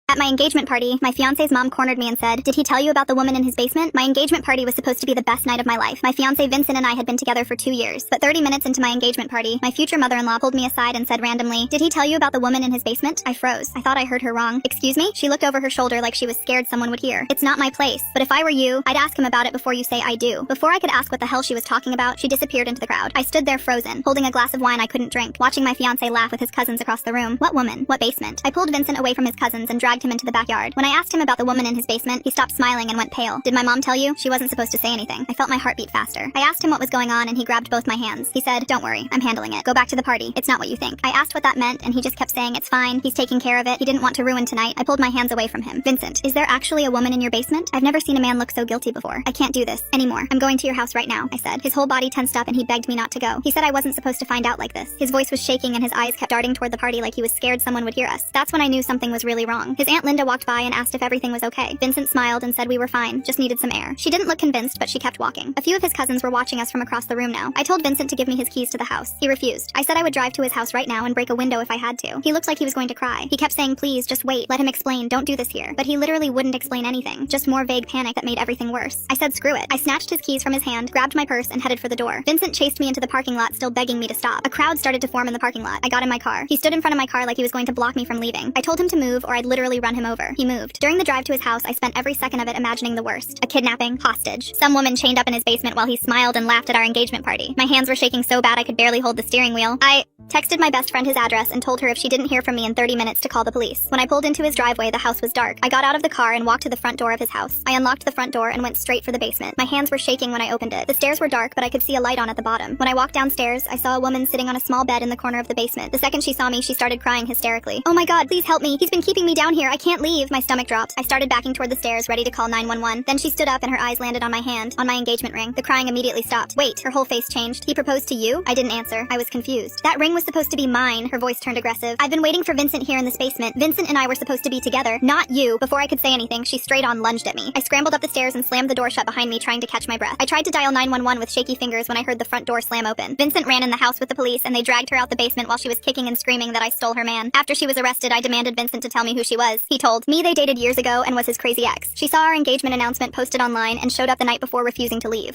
At my engagement party, my fiance's mom cornered me and said, "Did he tell you about the woman in his basement?" My engagement party was supposed to be the best night of my life. My fiance Vincent and I had been together for 2 years. But 30 minutes into my engagement party, my future mother-in-law pulled me aside and said randomly, "Did he tell you about the woman in his basement?" I froze. I thought I heard her wrong. "Excuse me?" She looked over her shoulder like she was scared someone would hear. "It's not my place, but if I were you, I'd ask him about it before you say I do." Before I could ask what the hell she was talking about, she disappeared into the crowd. I stood there frozen, holding a glass of wine I couldn't drink, watching my fiance laugh with his cousins across the room. What woman? What basement? I pulled Vincent away from his cousins and dragged him into the backyard. When I asked him about the woman in his basement, he stopped smiling and went pale. "Did my mom tell you?" She wasn't supposed to say anything. I felt my heart beat faster. I asked him what was going on and he grabbed both my hands. He said, "Don't worry, I'm handling it. Go back to the party. It's not what you think." I asked what that meant and he just kept saying, "It's fine. He's taking care of it. He didn't want to ruin tonight." I pulled my hands away from him. "Vincent, is there actually a woman in your basement? I've never seen a man look so guilty before. I can't do this anymore. I'm going to your house right now," I said. His whole body tensed up and he begged me not to go. He said I wasn't supposed to find out like this. His voice was shaking and his eyes kept darting toward the party like he was scared someone would hear us. That's when I knew something was really wrong. His Aunt Linda walked by and asked if everything was okay. Vincent smiled and said we were fine, just needed some air. She didn't look convinced, but she kept walking. A few of his cousins were watching us from across the room now. I told Vincent to give me his keys to the house. He refused. I said I would drive to his house right now and break a window if I had to. He looked like he was going to cry. He kept saying, "Please, just wait. Let him explain. Don't do this here." But he literally wouldn't explain anything. Just more vague panic that made everything worse. I said screw it. I snatched his keys from his hand, grabbed my purse, and headed for the door. Vincent chased me into the parking lot, still begging me to stop. A crowd started to form in the parking lot. I got in my car. He stood in front of my car like he was going to block me from leaving. I told him to move or I'd literally run him over. He moved. During the drive to his house, I spent every second of it imagining the worst. A kidnapping, hostage, some woman chained up in his basement while he smiled and laughed at our engagement party. My hands were shaking so bad I could barely hold the steering wheel. I texted my best friend his address and told her if she didn't hear from me in 30 minutes to call the police. When I pulled into his driveway, the house was dark. I got out of the car and walked to the front door of his house. I unlocked the front door and went straight for the basement. My hands were shaking when I opened it. The stairs were dark, but I could see a light on at the bottom. When I walked downstairs, I saw a woman sitting on a small bed in the corner of the basement. The second she saw me, she started crying hysterically. "Oh my God, please help me. He's been keeping me down here. I can't leave." My stomach dropped. I started backing toward the stairs, ready to call 911. Then she stood up and her eyes landed on my hand, on my engagement ring. The crying immediately stopped. "Wait," her whole face changed. "He proposed to you?" I didn't answer. I was confused. "That ring was supposed to be mine." Her voice turned aggressive. "I've been waiting for Vincent here in this basement. Vincent and I were supposed to be together, not you." Before I could say anything, she straight on lunged at me. I scrambled up the stairs and slammed the door shut behind me, trying to catch my breath. I tried to dial 911 with shaky fingers when I heard the front door slam open. Vincent ran in the house with the police and they dragged her out the basement while she was kicking and screaming that I stole her man. After she was arrested, I demanded Vincent to tell me who she was. He told me they dated years ago and was his crazy ex. She saw our engagement announcement posted online and showed up the night before refusing to leave.